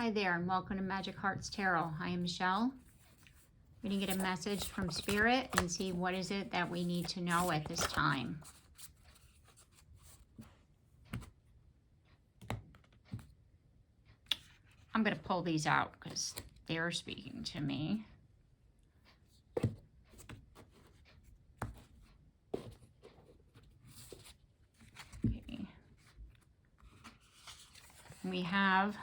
Hi there, and welcome to Magic Hearts Tarot. I am Michelle. We're going to get a message from Spirit and see what is it that we need to know at this time. I'm going to pull these out because they're speaking to me. Okay. We have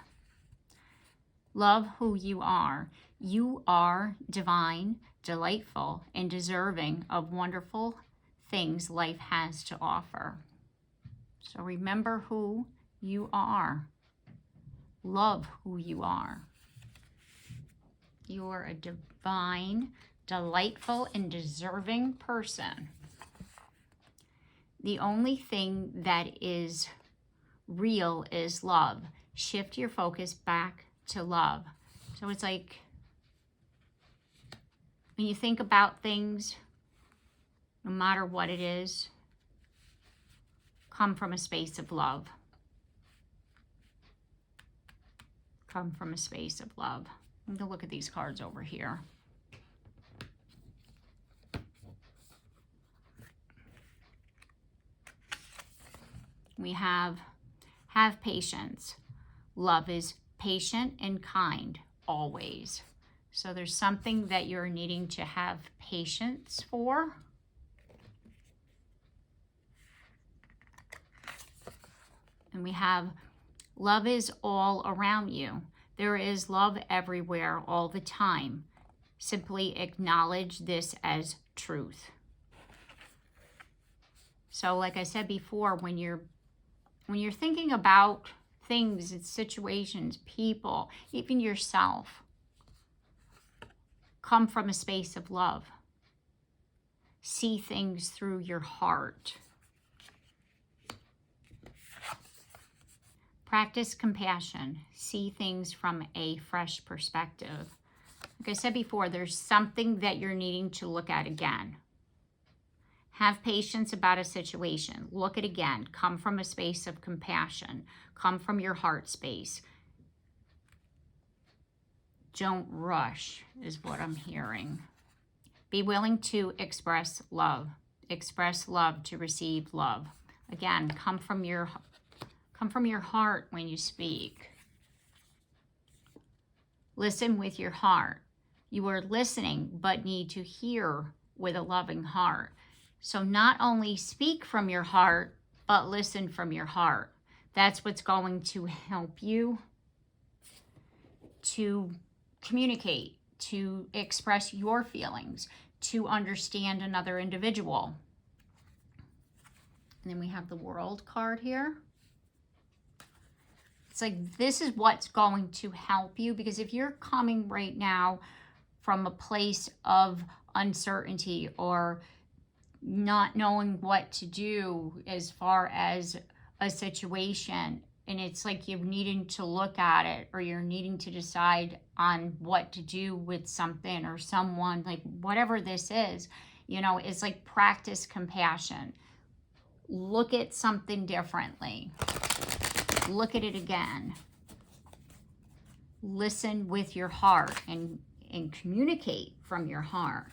love who you are. You are divine, delightful, and deserving of wonderful things life has to offer. So remember who you are. Love who you are. You are a divine, delightful, and deserving person. The only thing that is real is love. Shift your focus back to love. So it's like when you think about things, no matter what it is, come from a space of love. Come from a space of love. I'm going to look at these cards over here. We have patience. Love is patient and kind always. So there's something that you're needing to have patience for. And we have love is all around you. There is love everywhere all the time. Simply acknowledge this as truth. So like I said before, when you're thinking about things and situations, people, even yourself, come from a space of love. See things through your heart. Practice compassion. See things from a fresh perspective. Like I said before, there's something that you're needing to look at again. Have patience about a situation. Look at it again. Come from a space of compassion. Come from your heart space. Don't rush is what I'm hearing. Be willing to express love. Express love to receive love. Again, come from your heart when you speak. Listen with your heart. You are listening, but need to hear with a loving heart. So not only speak from your heart, but listen from your heart. That's what's going to help you to communicate, to express your feelings, to understand another individual. And then we have the World card here. It's like this is what's going to help you, because if you're coming right now from a place of uncertainty or not knowing what to do as far as a situation, and it's like you're needing to look at it, or you're needing to decide on what to do with something or someone, like whatever this is, you know, it's like practice compassion. Look at something differently. Look at it again. Listen with your heart and communicate from your heart.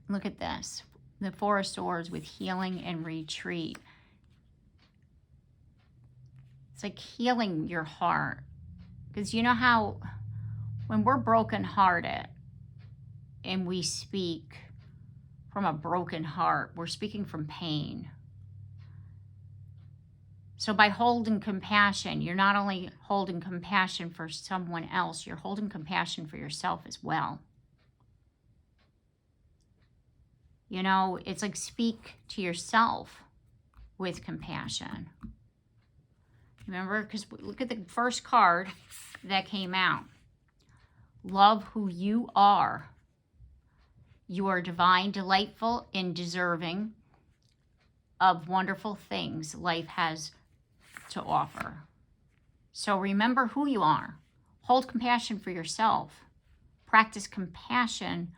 Look at this. The Four of Swords with healing and retreat. It's like healing your heart. Because you know how when we're brokenhearted and we speak from a broken heart, we're speaking from pain. So by holding compassion, you're not only holding compassion for someone else, you're holding compassion for yourself as well. You know, it's like speak to yourself with compassion. Remember, because look at the first card that came out. Love who you are. You are divine, delightful, and deserving of wonderful things life has to offer. So remember who you are. Hold compassion for yourself. Practice compassion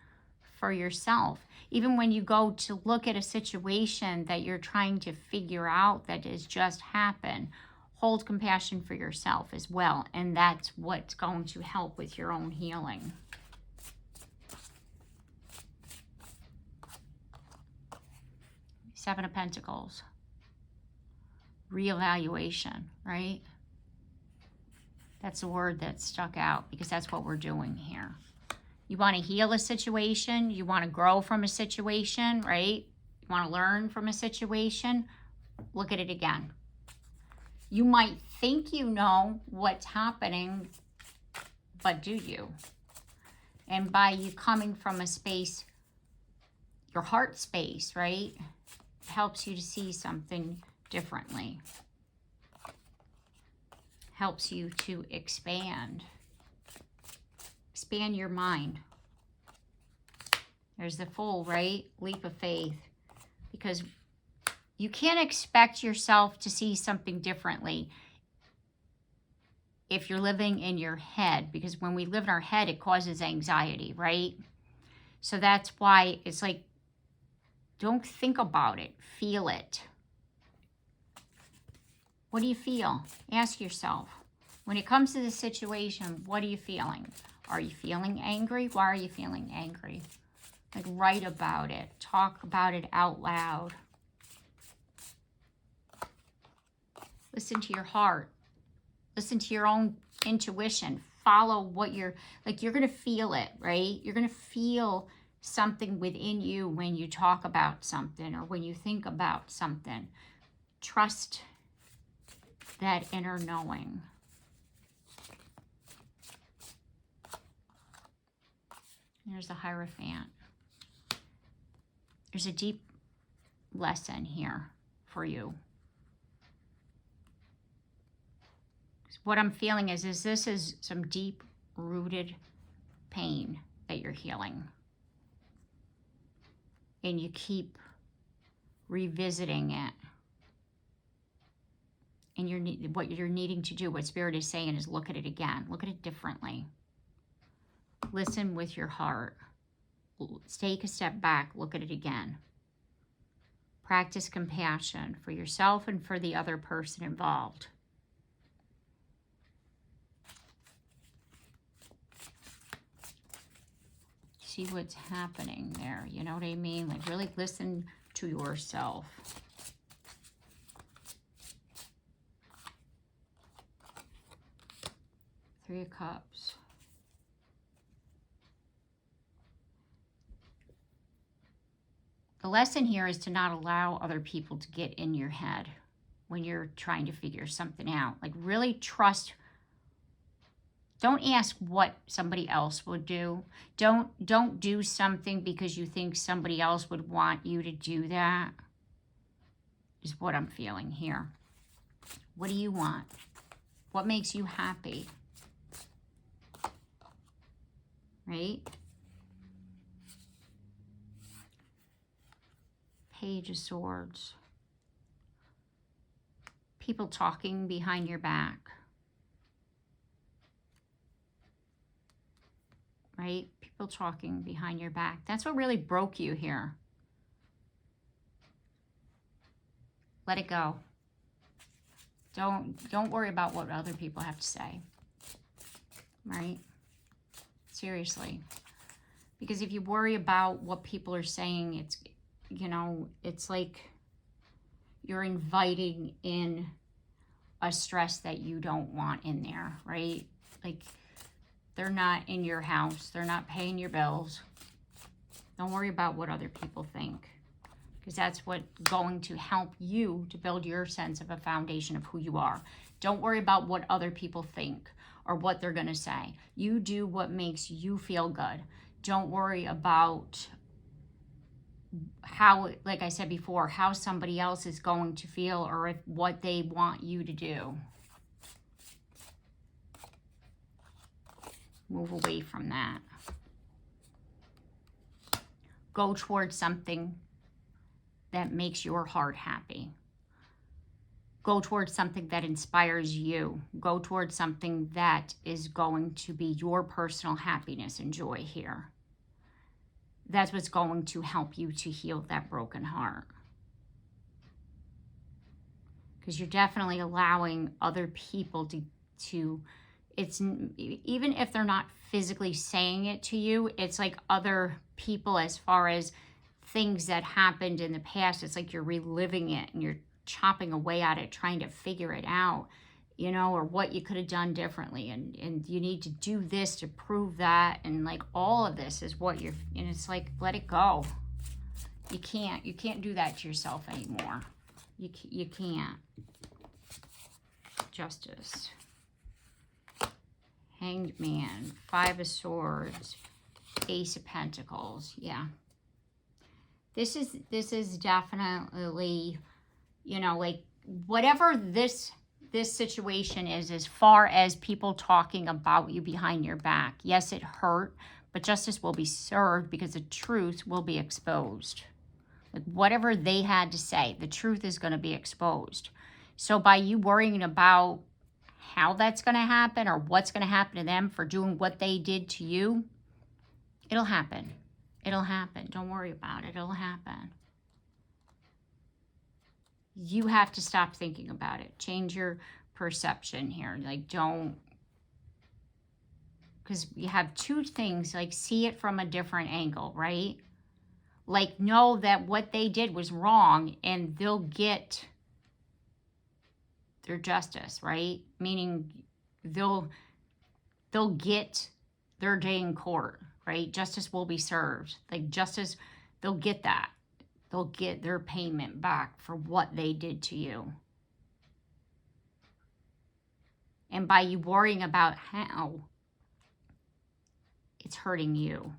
for yourself. Even when you go to look at a situation that you're trying to figure out that has just happened, hold compassion for yourself as well. And that's what's going to help with your own healing. Seven of Pentacles. Reevaluation, right? That's the word that stuck out because that's what we're doing here. You want to heal a situation. You want to grow from a situation, right? You want to learn from a situation. Look at it again. You might think you know what's happening, but do you? And by you coming from a space, your heart space, right, helps you to see something differently. Helps you to expand. Expand your mind. There's the Fool, right? Leap of faith. Because you can't expect yourself to see something differently if you're living in your head. Because when we live in our head, it causes anxiety, right? So that's why it's like, don't think about it. Feel it. What do you feel? Ask yourself. When it comes to this situation, what are you feeling? Are you feeling angry? Why are you feeling angry? Like, write about it. Talk about it out loud. Listen to your heart. Listen to your own intuition. Follow what you're going to feel it, right? You're going to feel something within you when you talk about something or when you think about something. Trust that inner knowing. There's the Hierophant. There's a deep lesson here for you. What I'm feeling is this is some deep-rooted pain that you're healing. And you keep revisiting it. And what you're needing to do, what Spirit is saying, is look at it again. Look at it differently. Listen with your heart. Take a step back. Look at it again. Practice compassion for yourself and for the other person involved. See what's happening there. You know what I mean? Like, really listen to yourself. Three of Cups. The lesson here is to not allow other people to get in your head when you're trying to figure something out. Like, really trust. Don't ask what somebody else would do. Don't do something because you think somebody else would want you to do that. Is what I'm feeling here. What do you want? What makes you happy? Right? Page of Swords. People talking behind your back. Right? People talking behind your back. That's what really broke you here. Let it go. Don't worry about what other people have to say. Right? Seriously. Because if you worry about what people are saying, it's, you know, it's like you're inviting in a stress that you don't want in there, right? Like, they're not in your house. They're not paying your bills. Don't worry about what other people think, because that's what's going to help you to build your sense of a foundation of who you are. Don't worry about what other people think or what they're going to say. You do what makes you feel good. Don't worry about how, like I said before, how somebody else is going to feel or if what they want you to do. Move away from that. Go towards something that makes your heart happy. Go towards something that inspires you. Go towards something that is going to be your personal happiness and joy here. That's what's going to help you to heal that broken heart. because you're definitely allowing other people to it's, even if they're not physically saying it to you, it's like other people, as far as things that happened in the past. It's like you're reliving it and you're chopping away at it, trying to figure it out, you know, or what you could have done differently. And you need to do this to prove that. And like all of this is what you're, and it's like, let it go. You can't do that to yourself anymore. You can't. Justice. Hanged Man. 5 of Swords. Ace of Pentacles. Yeah. This is definitely, you know, like whatever this situation is, as far as people talking about you behind your back. Yes, it hurt, but justice will be served because the truth will be exposed. Like whatever they had to say, the truth is going to be exposed. So by you worrying about how that's going to happen or what's going to happen to them for doing what they did to you, it'll happen. It'll happen. Don't worry about it. It'll happen. You have to stop thinking about it. Change your perception here. Like, don't, because you have two things, like see it from a different angle, right? Like know that what they did was wrong and they'll get their justice, right? Meaning they'll get their day in court, right? Justice will be served. Like justice, they'll get that. They'll get their payment back for what they did to you. And by you worrying about how, it's hurting you.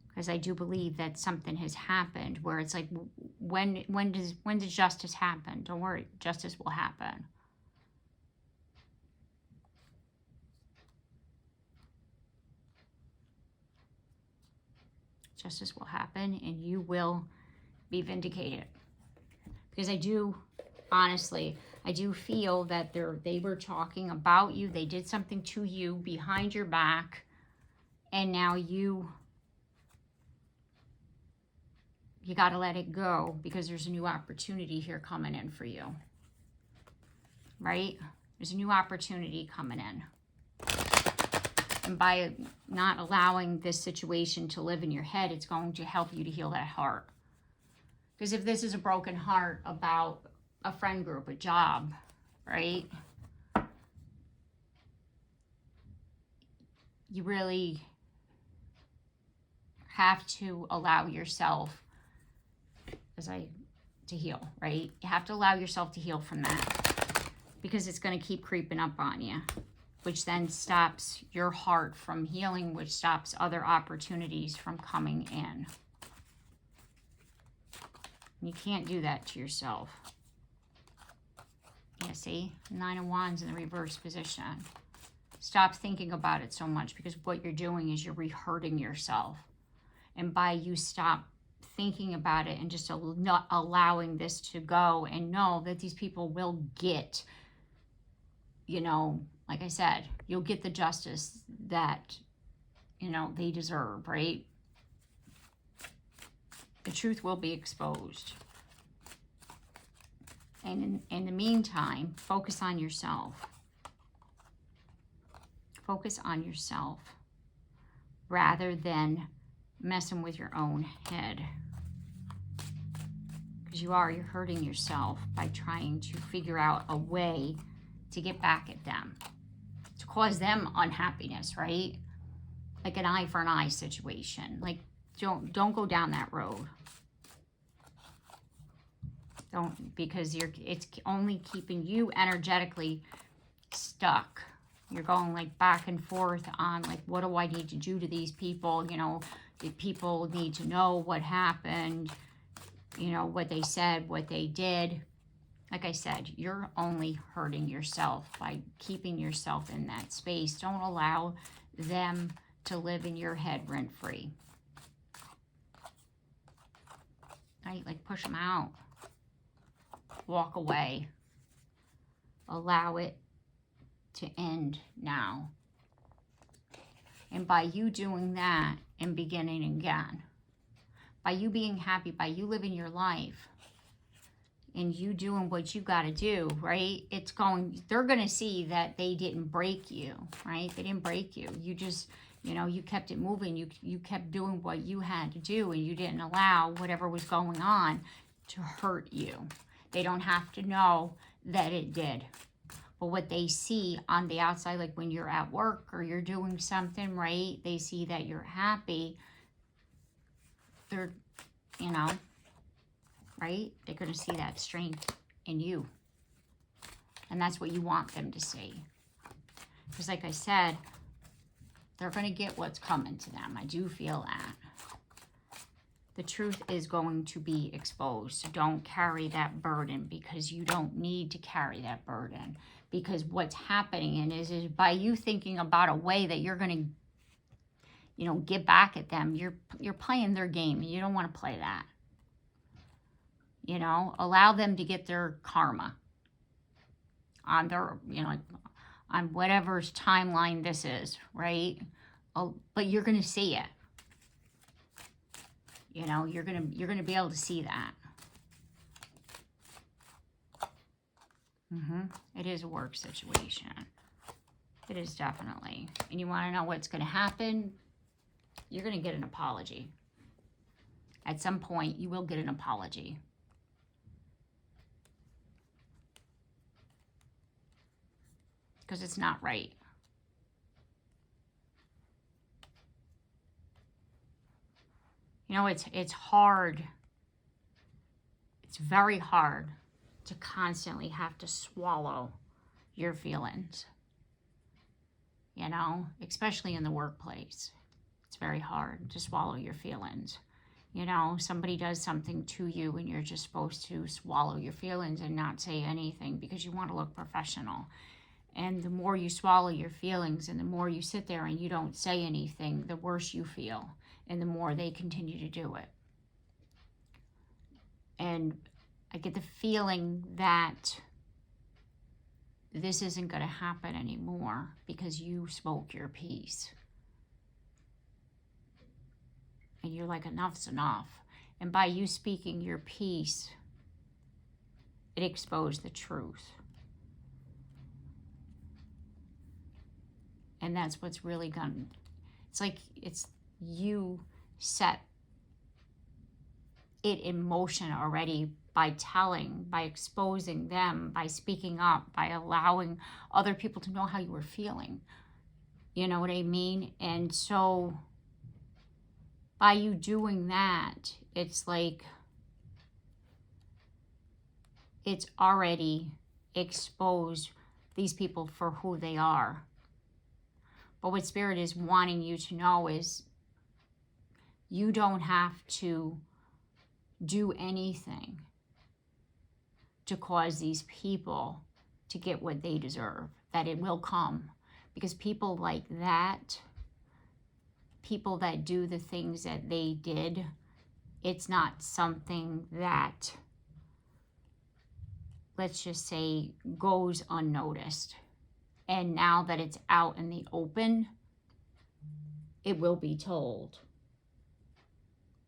Because I do believe that something has happened where it's like, when does justice happen? Don't worry, justice will happen. Justice will happen and you will be vindicated. Because I do, honestly, I do feel that they were talking about you. They did something to you behind your back. And now you got to let it go because there's a new opportunity here coming in for you. Right? There's a new opportunity coming in. And by not allowing this situation to live in your head, it's going to help you to heal that heart. Because if this is a broken heart about a friend group, a job, right? You really have to allow yourself to heal, right? You have to allow yourself to heal from that because it's going to keep creeping up on you, which then stops your heart from healing, which stops other opportunities from coming in. You can't do that to yourself. Yeah, see? 9 of Wands in the reverse position. Stop thinking about it so much because what you're doing is you're re-hurting yourself. And by you stop thinking about it and just not allowing this to go and know that these people will get, you know, like I said, you'll get the justice that, you know, they deserve, right? The truth will be exposed. And in the meantime, focus on yourself. Focus on yourself rather than messing with your own head. Because you're hurting yourself by trying to figure out a way to get back at them, to cause them unhappiness, right? Like an eye for an eye situation. Like, don't go down that road. Don't, because it's only keeping you energetically stuck. You're going like back and forth on like, what do I need to do to these people? You know, the people need to know what happened, you know, what they said, what they did. Like I said, you're only hurting yourself by keeping yourself in that space. Don't allow them to live in your head rent-free. Right? Like push them out. Walk away. Allow it to end now. And by you doing that and beginning again, by you being happy, by you living your life, and you doing what you got to do, right? They're going to see that they didn't break you, right? They didn't break you. You just, you kept it moving. You kept doing what you had to do, and you didn't allow whatever was going on to hurt you. They don't have to know that it did. But what they see on the outside, like when you're at work or you're doing something, right? They see that you're happy. They're, right? They're going to see that strength in you. And that's what you want them to see. Because like I said, they're going to get what's coming to them. I do feel that. The truth is going to be exposed. So don't carry that burden, because you don't need to carry that burden. Because what's happening is by you thinking about a way that you're going to, get back at them, you're playing their game. You don't want to play that. Allow them to get their karma on their, on whatever's timeline this is, right? But you're going to see it. You're going to be able to see that. It is a work situation. It is definitely. And you want to know what's going to happen? You're going to get an apology. At some point, you will get an apology. Because it's not right. It's hard. It's very hard to constantly have to swallow your feelings. Especially in the workplace. It's very hard to swallow your feelings. Somebody does something to you and you're just supposed to swallow your feelings and not say anything because you want to look professional. And the more you swallow your feelings and the more you sit there and you don't say anything, the worse you feel and the more they continue to do it. And I get the feeling that this isn't going to happen anymore because you spoke your piece. And you're like, enough's enough. And by you speaking your piece, it exposed the truth. And that's what's really gonna, it's you set it in motion already by telling, by exposing them, by speaking up, by allowing other people to know how you were feeling. You know what I mean? And so by you doing that, it's like it's already exposed these people for who they are. But what Spirit is wanting you to know is you don't have to do anything to cause these people to get what they deserve, that it will come. Because people like that, people that do the things that they did, it's not something that, let's just say, goes unnoticed. And now that it's out in the open, it will be told,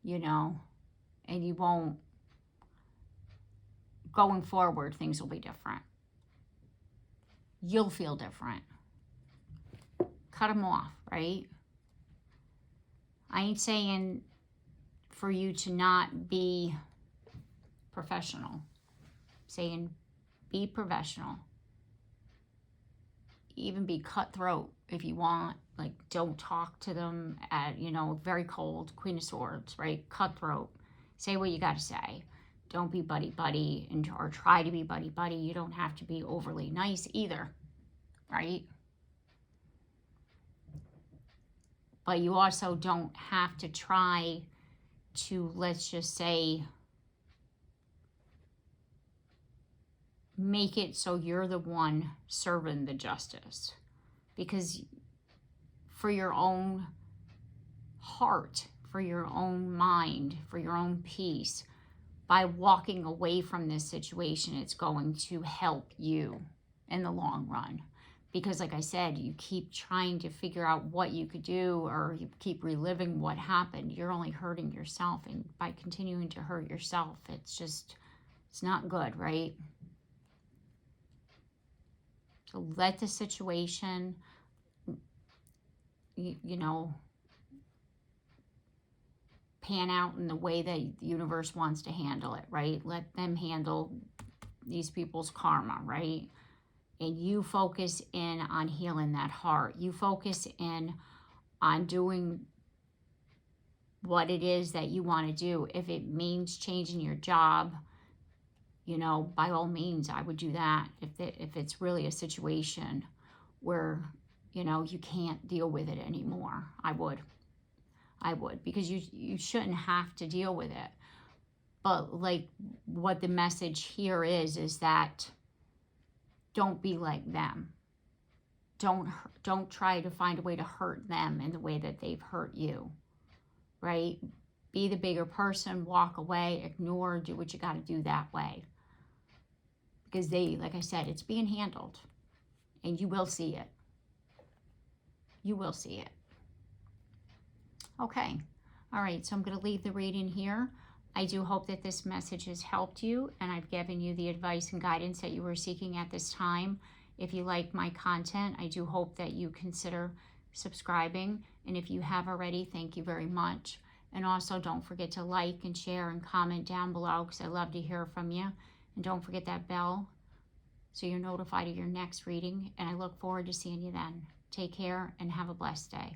and you won't, going forward, things will be different. You'll feel different. Cut them off, right? I ain't saying for you to not be professional. I'm saying be professional. Even be cutthroat if you want. Like, don't talk to them at, very cold, Queen of Swords, right? Cutthroat. Say what you got to say. Don't be buddy-buddy or try to be buddy-buddy. You don't have to be overly nice either, right? But you also don't have to try to, let's just say, make it so you're the one serving the justice. Because for your own heart, for your own mind, for your own peace, by walking away from this situation, it's going to help you in the long run. because like I said, you keep trying to figure out what you could do, or you keep reliving what happened. You're only hurting yourself, and by continuing to hurt yourself, it's not good, right? So let the situation, you know, pan out in the way that the universe wants to handle it, right? Let them handle these people's karma, right? And you focus in on healing that heart. You focus in on doing what it is that you want to do. If it means changing your job, you know, by all means, I would do that. If it's really a situation where, you know, you can't deal with it anymore, I would, because you shouldn't have to deal with it. But like what the message here is that don't be like them. Don't try to find a way to hurt them in the way that they've hurt you, right? Be the bigger person, walk away, ignore, do what you got to do that way. Because they, like I said, it's being handled, and you will see it. You will see it. Okay. All right, so I'm going to leave the reading here. I do hope that this message has helped you, and I've given you the advice and guidance that you were seeking at this time. If you like my content, I do hope that you consider subscribing. And if you have already, thank you very much. And also don't forget to like and share and comment down below, because I love to hear from you. And don't forget that bell so you're notified of your next reading. And I look forward to seeing you then. Take care and have a blessed day.